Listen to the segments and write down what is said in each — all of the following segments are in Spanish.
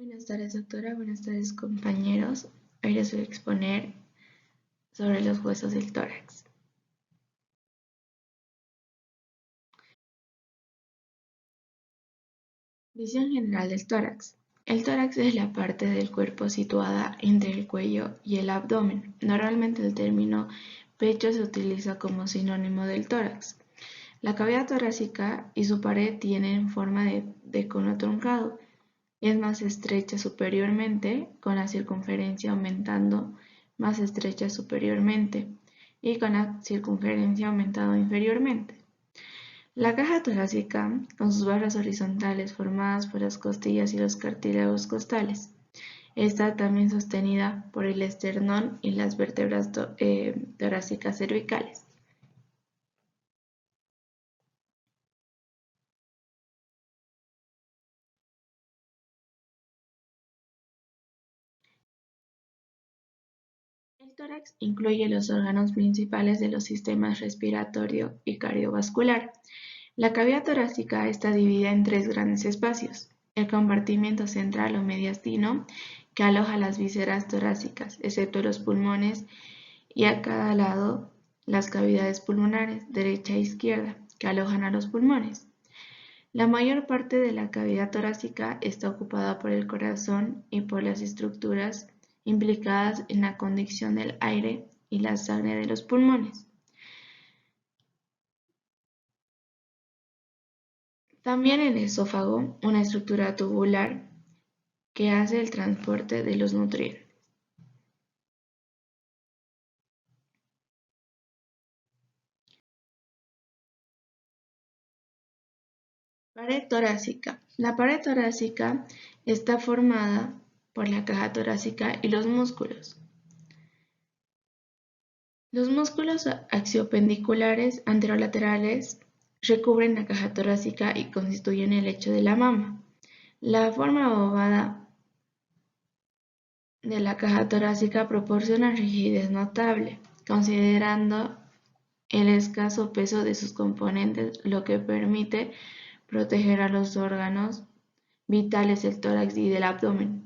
Buenas tardes, doctora. Buenas tardes, compañeros. Hoy les voy a exponer sobre los huesos del tórax. Visión general del tórax. El tórax es la parte del cuerpo situada entre el cuello y el abdomen. Normalmente el término pecho se utiliza como sinónimo del tórax. La cavidad torácica y su pared tienen forma de cono truncado. Es más estrecha superiormente, con la circunferencia aumentando más estrecha superiormente y con la circunferencia aumentando inferiormente. La caja torácica, con sus barras horizontales formadas por las costillas y los cartílagos costales, está también sostenida por el esternón y las vértebras torácicas cervicales. El tórax incluye los órganos principales de los sistemas respiratorio y cardiovascular. La cavidad torácica está dividida en tres grandes espacios: el compartimiento central o mediastino, que aloja las vísceras torácicas, excepto los pulmones, y a cada lado las cavidades pulmonares, derecha e izquierda, que alojan a los pulmones. La mayor parte de la cavidad torácica está ocupada por el corazón y por las estructuras implicadas en la conducción del aire y la sangre de los pulmones. También el esófago, una estructura tubular que hace el transporte de los nutrientes. Pared torácica. La pared torácica está formada por la caja torácica y los músculos. Los músculos axiopendiculares anterolaterales recubren la caja torácica y constituyen el lecho de la mama. La forma ovada de la caja torácica proporciona rigidez notable, considerando el escaso peso de sus componentes, lo que permite proteger a los órganos vitales del tórax y del abdomen,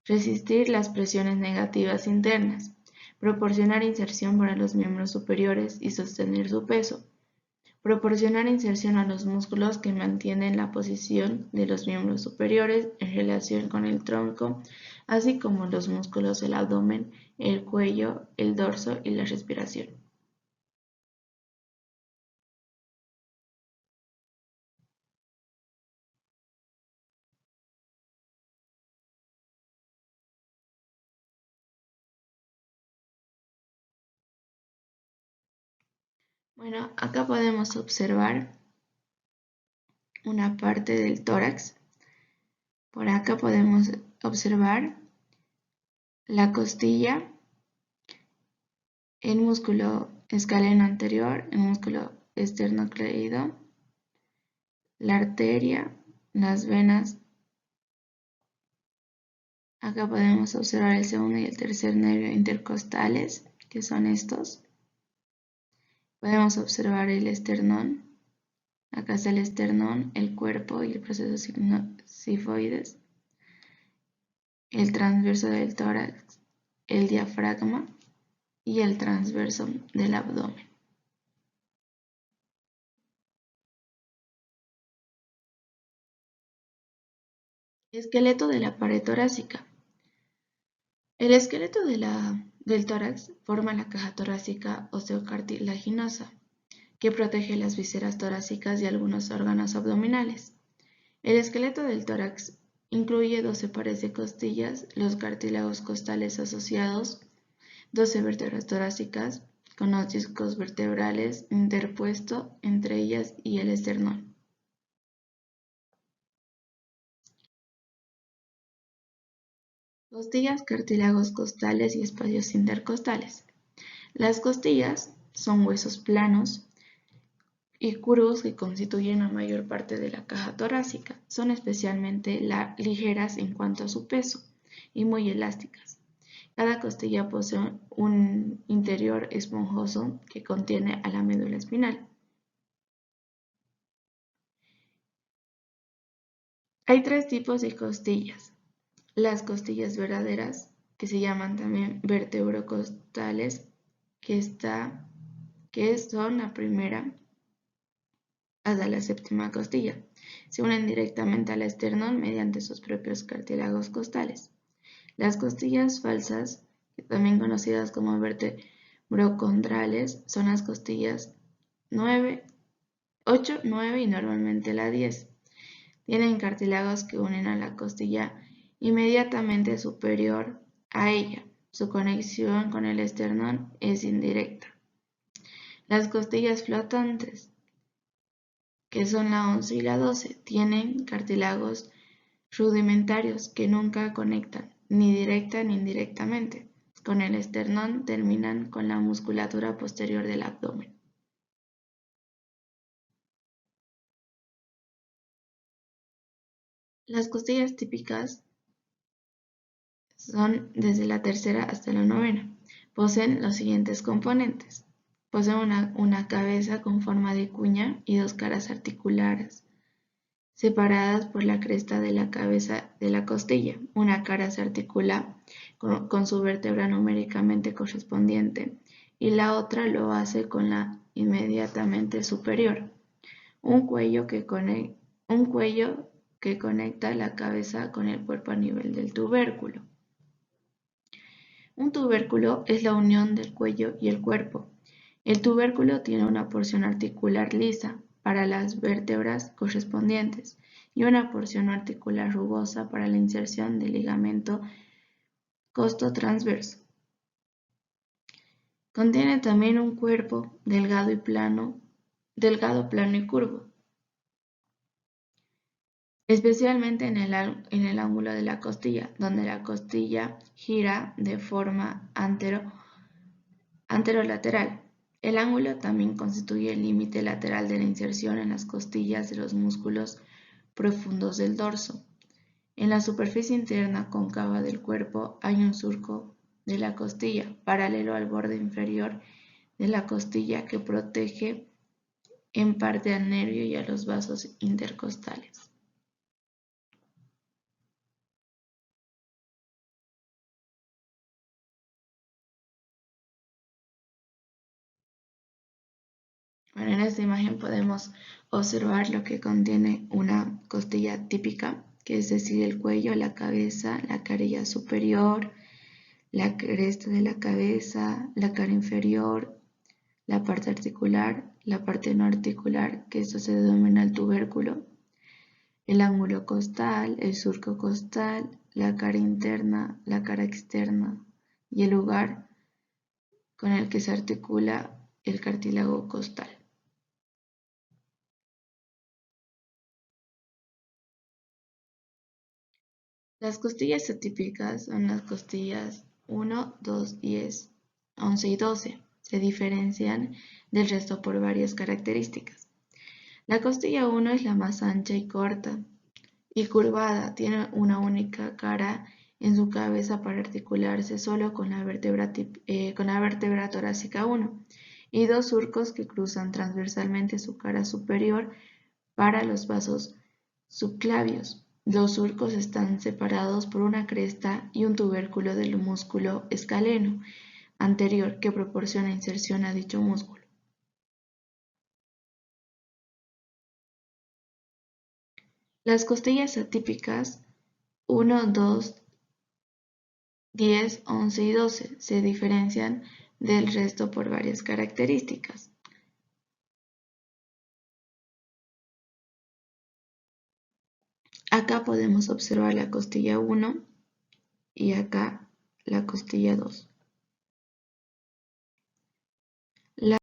resistir las presiones negativas internas, proporcionar inserción para los miembros superiores y sostener su peso, proporcionar inserción a los músculos que mantienen la posición de los miembros superiores en relación con el tronco, así como los músculos del abdomen, el cuello, el dorso y la respiración. Bueno, acá podemos observar una parte del tórax. Por acá podemos observar la costilla, el músculo escaleno anterior, el músculo esternocleido, la arteria, las venas. Acá podemos observar el segundo y el tercer nervio intercostales, que son estos. Podemos observar el esternón. Acá está el esternón, el cuerpo y el proceso sifoides, el transverso del tórax, el diafragma y el transverso del abdomen. Esqueleto de la pared torácica. El esqueleto del tórax forma la caja torácica osteocartilaginosa, que protege las vísceras torácicas y algunos órganos abdominales. El esqueleto del tórax incluye 12 pares de costillas, los cartílagos costales asociados, 12 vértebras torácicas, con los discos vertebrales interpuesto entre ellas y el esternón. Costillas, cartílagos costales y espacios intercostales. Las costillas son huesos planos y curvos que constituyen la mayor parte de la caja torácica. Son especialmente ligeras en cuanto a su peso y muy elásticas. Cada costilla posee un interior esponjoso que contiene a la médula espinal. Hay tres tipos de costillas: las costillas verdaderas, que se llaman también vertebrocostales, que son la primera hasta la séptima costilla. Se unen directamente al esternón mediante sus propios cartílagos costales. Las costillas falsas, también conocidas como vertebrocondrales, son las costillas 8, 9 y normalmente la 10. Tienen cartílagos que unen a la costilla inmediatamente superior a ella. Su conexión con el esternón es indirecta. Las costillas flotantes, que son la 11 y la 12, tienen cartílagos rudimentarios que nunca conectan, ni directa ni indirectamente, con el esternón. Terminan con la musculatura posterior del abdomen. Las costillas típicas son desde la tercera hasta la novena. Poseen los siguientes componentes. Poseen una cabeza con forma de cuña y dos caras articulares, separadas por la cresta de la cabeza de la costilla. Una cara se articula con su vértebra numéricamente correspondiente y la otra lo hace con la inmediatamente superior. Un cuello que conecta la cabeza con el cuerpo a nivel del tubérculo. Un tubérculo es la unión del cuello y el cuerpo. El tubérculo tiene una porción articular lisa para las vértebras correspondientes y una porción articular rugosa para la inserción del ligamento costotransverso. Contiene también un cuerpo delgado, plano y curvo, especialmente en el ángulo de la costilla, donde la costilla gira de forma anterolateral. El ángulo también constituye el límite lateral de la inserción en las costillas de los músculos profundos del dorso. En la superficie interna cóncava del cuerpo hay un surco de la costilla, paralelo al borde inferior de la costilla, que protege en parte al nervio y a los vasos intercostales. Bueno, en esta imagen podemos observar lo que contiene una costilla típica, que es decir, el cuello, la cabeza, la carilla superior, la cresta de la cabeza, la cara inferior, la parte articular, la parte no articular, que esto se denomina el tubérculo, el ángulo costal, el surco costal, la cara interna, la cara externa y el lugar con el que se articula el cartílago costal. Las costillas atípicas son las costillas 1, 2, 10, 11 y 12. Se diferencian del resto por varias características. La costilla 1 es la más ancha y corta y curvada. Tiene una única cara en su cabeza para articularse solo con la vértebra torácica 1 y dos surcos que cruzan transversalmente su cara superior para los vasos subclavios. Los surcos están separados por una cresta y un tubérculo del músculo escaleno anterior que proporciona inserción a dicho músculo. Las costillas atípicas 1, 2, 10, 11 y 12 se diferencian del resto por varias características. Acá podemos observar la costilla 1 y acá la costilla 2. La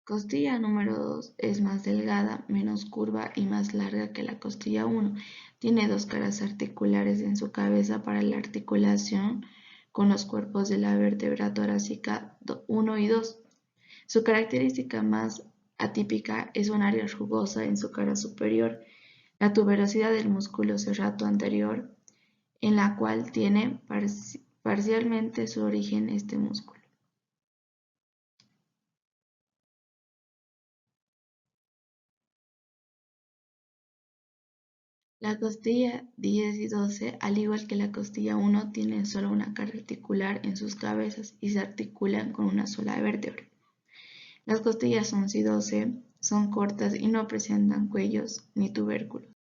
costilla número 2 es más delgada, menos curva y más larga que la costilla 1. Tiene dos caras articulares en su cabeza para la articulación con los cuerpos de la vértebra torácica 1 y 2. Su característica más atípica es un área rugosa en su cara superior, la tuberosidad del músculo serrato anterior, en la cual tiene parcialmente su origen este músculo. La costilla 10 y 12, al igual que la costilla 1, tienen solo una carga articular en sus cabezas y se articulan con una sola vértebra. Las costillas 11 y 12 son cortas y no presentan cuellos ni tubérculos.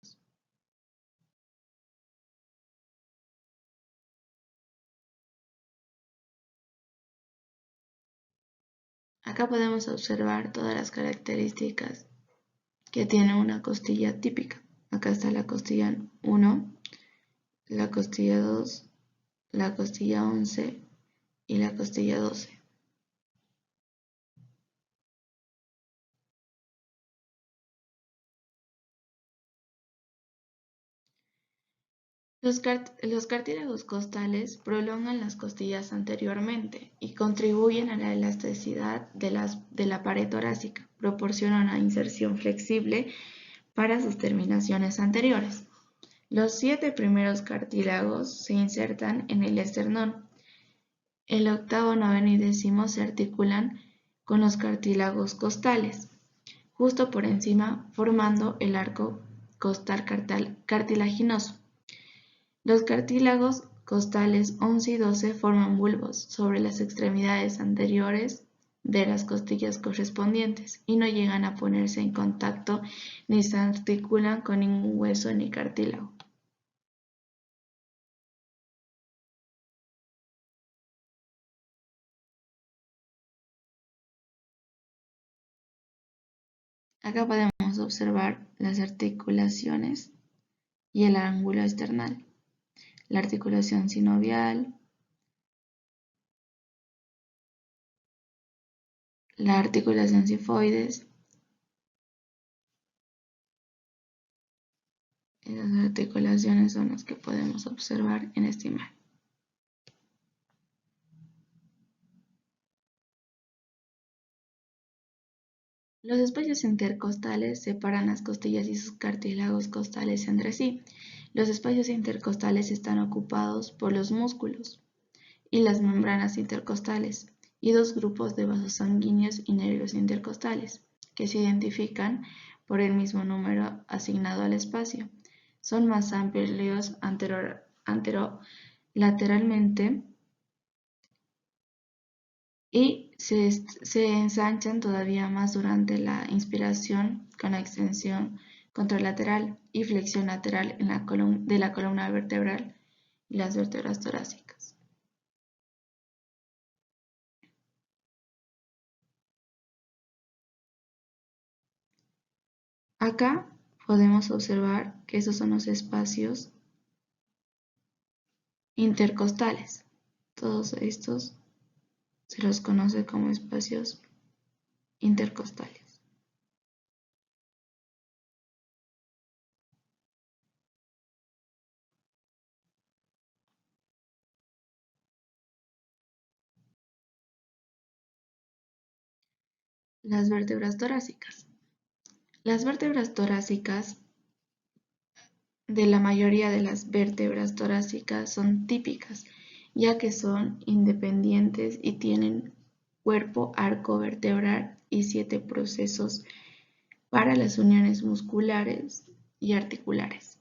Acá podemos observar todas las características que tiene una costilla típica. Acá está la costilla 1, la costilla 2, la costilla 11 y la costilla 12. Los cartílagos costales prolongan las costillas anteriormente y contribuyen a la elasticidad de la pared torácica, proporcionan una inserción flexible para sus terminaciones anteriores. Los 7 primeros cartílagos se insertan en el esternón. El octavo, noveno y décimo se articulan con los cartílagos costales, justo por encima, formando el arco costal cartilaginoso. Los cartílagos costales 11 y 12 forman bulbos sobre las extremidades anteriores de las costillas correspondientes y no llegan a ponerse en contacto ni se articulan con ningún hueso ni cartílago. Acá podemos observar las articulaciones y el ángulo esternal, la articulación sinovial, la articulación sifoides. Esas articulaciones son las que podemos observar en esta imagen. Los espacios intercostales separan las costillas y sus cartílagos costales entre sí. Los espacios intercostales están ocupados por los músculos y las membranas intercostales y dos grupos de vasos sanguíneos y nervios intercostales, que se identifican por el mismo número asignado al espacio. Son más amplios anterolateralmente y se ensanchan todavía más durante la inspiración con la extensión contralateral y flexión lateral de la columna vertebral y las vértebras torácicas. Acá podemos observar que esos son los espacios intercostales. Todos estos se los conoce como espacios intercostales. Las vértebras torácicas. Las vértebras torácicas de la mayoría de las vértebras torácicas son típicas, ya que son independientes y tienen cuerpo arco vertebral y 7 procesos para las uniones musculares y articulares.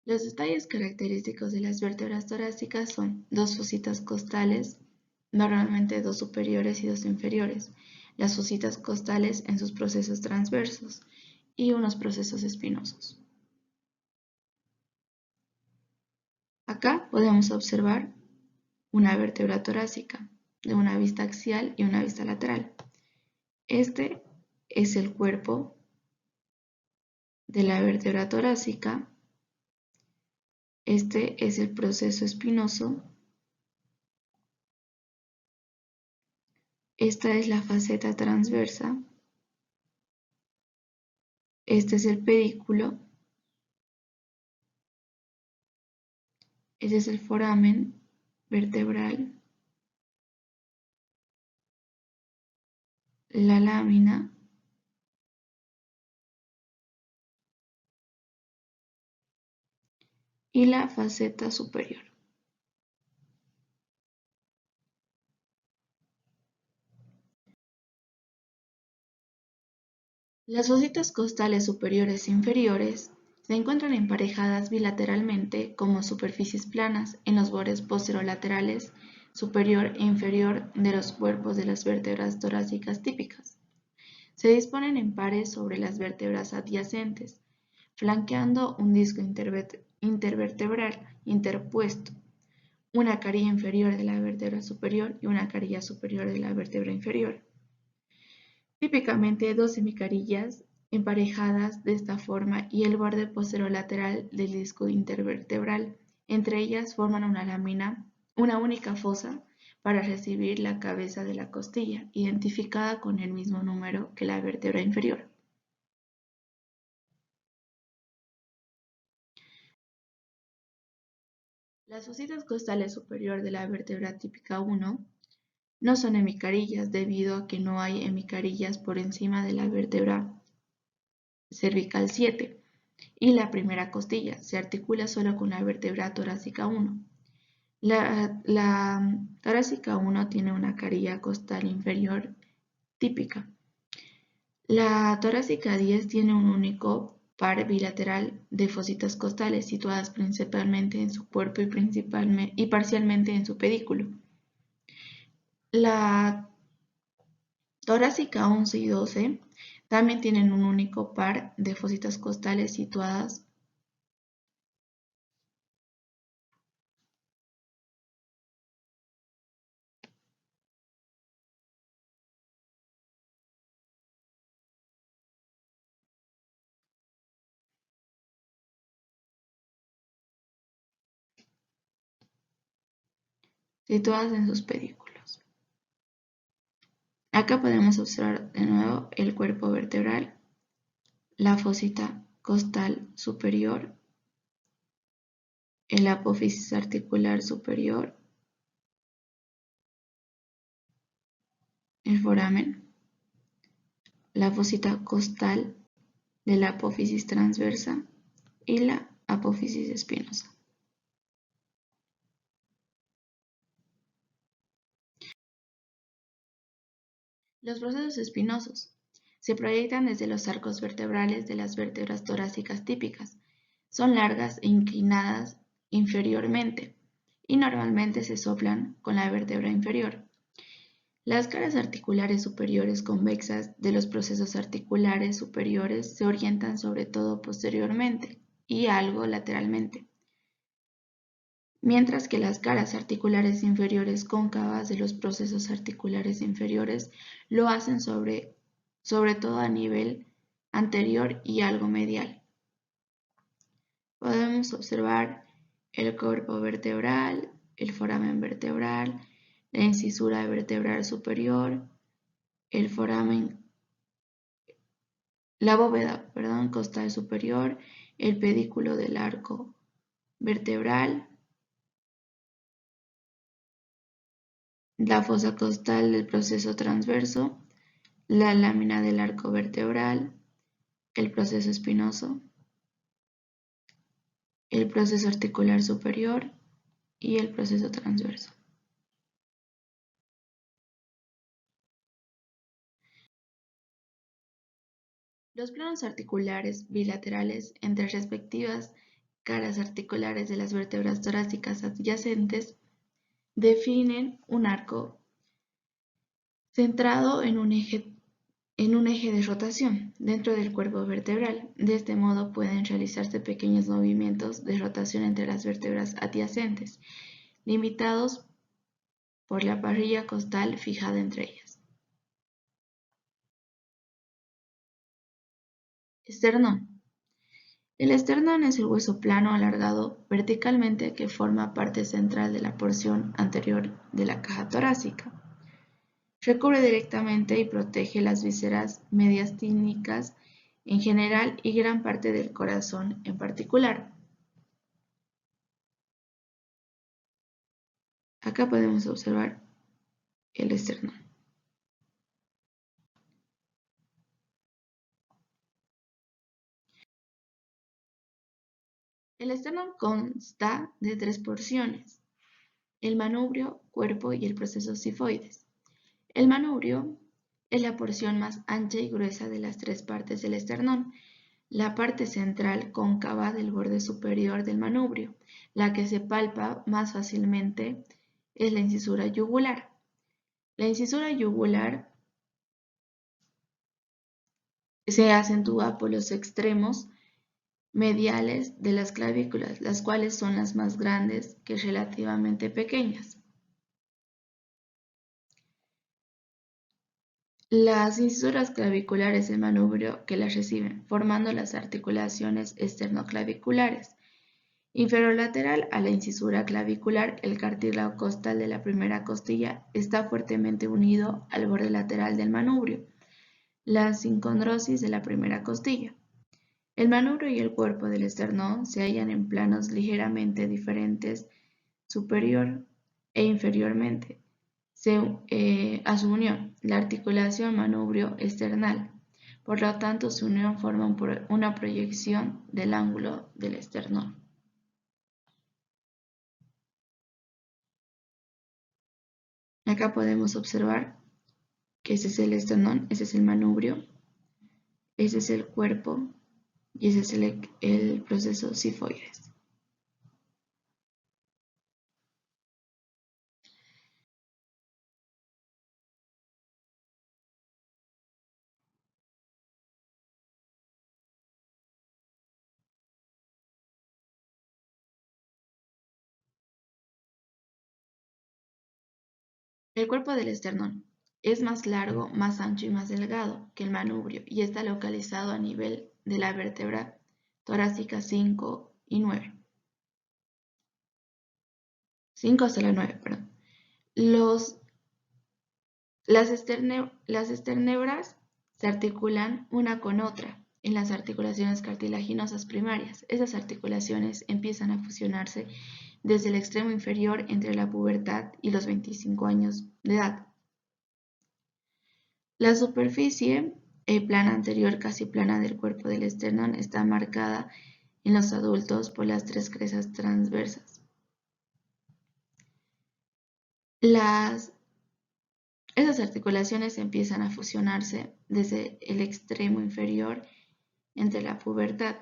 Los detalles característicos de las vértebras torácicas son dos fositas costales, normalmente dos superiores y dos inferiores, las fositas costales en sus procesos transversos y unos procesos espinosos. Acá podemos observar una vértebra torácica de una vista axial y una vista lateral. Este es el cuerpo de la vértebra torácica. Este es el proceso espinoso. Esta es la faceta transversa. Este es el pedículo. Este es el foramen vertebral. La lámina. Y la faceta superior. Las fositas costales superiores e inferiores se encuentran emparejadas bilateralmente como superficies planas en los bordes posterolaterales superior e inferior de los cuerpos de las vértebras torácicas típicas. Se disponen en pares sobre las vértebras adyacentes, flanqueando un disco intervertebral interpuesto, una carilla inferior de la vértebra superior y una carilla superior de la vértebra inferior. Típicamente dos semicarillas emparejadas de esta forma y el borde posterolateral del disco intervertebral. Entre ellas forman una lámina, una única fosa para recibir la cabeza de la costilla, identificada con el mismo número que la vértebra inferior. Las fositas costales superior de la vértebra típica 1 no son hemicarillas debido a que no hay hemicarillas por encima de la vértebra cervical 7 y la primera costilla. Se articula solo con la vértebra torácica 1. La torácica 1 tiene una carilla costal inferior típica. La torácica 10 tiene un único par bilateral de fositas costales situadas principalmente en su cuerpo y parcialmente en su pedículo. La torácica 11 y 12 también tienen un único par de fositas costales situadas en sus pedículos. Acá podemos observar de nuevo el cuerpo vertebral, la fosita costal superior, el apófisis articular superior, el foramen, la fosita costal de la apófisis transversa y la apófisis espinosa. Los procesos espinosos se proyectan desde los arcos vertebrales de las vértebras torácicas típicas. Son largas e inclinadas inferiormente y normalmente se soplan con la vértebra inferior. Las caras articulares superiores convexas de los procesos articulares superiores se orientan sobre todo posteriormente y algo lateralmente, mientras que las caras articulares inferiores cóncavas de los procesos articulares inferiores lo hacen sobre todo a nivel anterior y algo medial. Podemos observar el cuerpo vertebral, el foramen vertebral, la incisura vertebral superior, el foramen, la bóveda, costal superior, el pedículo del arco vertebral, la fosa costal del proceso transverso, la lámina del arco vertebral, el proceso espinoso, el proceso articular superior y el proceso transverso. Los planos articulares bilaterales entre respectivas caras articulares de las vértebras torácicas adyacentes definen un arco centrado en un eje de rotación dentro del cuerpo vertebral. De este modo pueden realizarse pequeños movimientos de rotación entre las vértebras adyacentes, limitados por la parrilla costal fijada entre ellas. Esternón. El esternón es el hueso plano alargado verticalmente que forma parte central de la porción anterior de la caja torácica. Recubre directamente y protege las vísceras mediastínicas en general y gran parte del corazón en particular. Acá podemos observar el esternón. El esternón consta de 3 porciones: el manubrio, cuerpo y el proceso sifoides. El manubrio Es la porción más ancha y gruesa de las tres partes del esternón. La parte central cóncava del borde superior del manubrio, la que se palpa más fácilmente, es la incisura yugular. La incisura yugular se acentúa por los extremos mediales de las clavículas, las cuales son las más grandes que relativamente pequeñas. Las incisuras claviculares del manubrio que las reciben, formando las articulaciones esternoclaviculares. Inferolateral a la incisura clavicular, el cartílago costal de la primera costilla está fuertemente unido al borde lateral del manubrio, la sincondrosis de la primera costilla. El manubrio y el cuerpo del esternón se hallan en planos ligeramente diferentes superior e inferiormente a su unión, la articulación manubrio-esternal. Por lo tanto, su unión forma una proyección del ángulo del esternón. Acá podemos observar que ese es el esternón, ese es el manubrio, ese es el cuerpo y ese es el proceso sifoides. El cuerpo del esternón es más largo, más ancho y más delgado que el manubrio y está localizado a nivel de la vértebra torácica 5 y 9. 5 hasta la 9, perdón. Las esternebras se articulan una con otra en las articulaciones cartilaginosas primarias. Esas articulaciones empiezan a fusionarse desde el extremo inferior entre la pubertad y los 25 años de edad. La superficie plana anterior casi plana del cuerpo del esternón está marcada en los adultos por las tres crestas transversas. Esas articulaciones empiezan a fusionarse desde el extremo inferior entre la pubertad.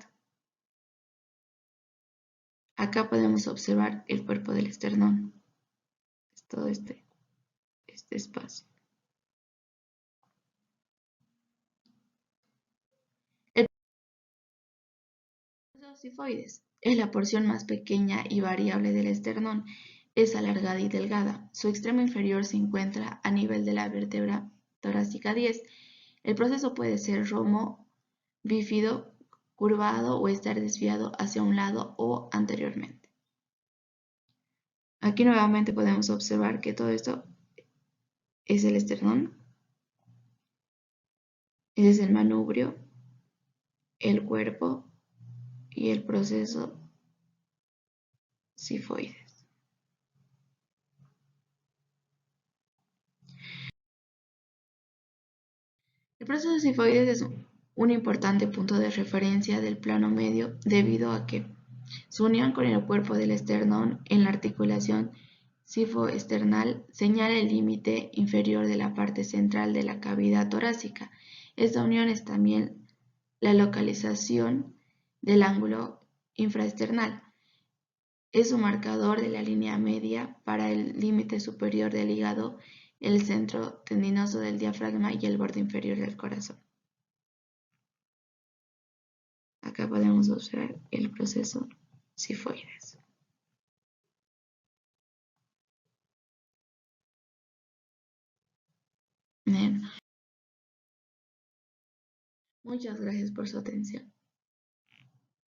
Acá podemos observar el cuerpo del esternón. Es todo este espacio. El proceso sifoides es la porción más pequeña y variable del esternón. Es alargada y delgada. Su extremo inferior se encuentra a nivel de la vértebra torácica 10. El proceso puede ser romo, bífido, curvado o estar desviado hacia un lado o anteriormente. Aquí nuevamente podemos observar que todo esto es el esternón, ese es el manubrio, el cuerpo y el proceso sifoides. El proceso sifoides es un importante punto de referencia del plano medio debido a que su unión con el cuerpo del esternón en la articulación sifoesternal señala el límite inferior de la parte central de la cavidad torácica. Esta unión es también la localización del ángulo infraesternal. Es un marcador de la línea media para el límite superior del hígado, el centro tendinoso del diafragma y el borde inferior del corazón. Acá podemos observar el proceso sifoides. Bien. Muchas gracias por su atención.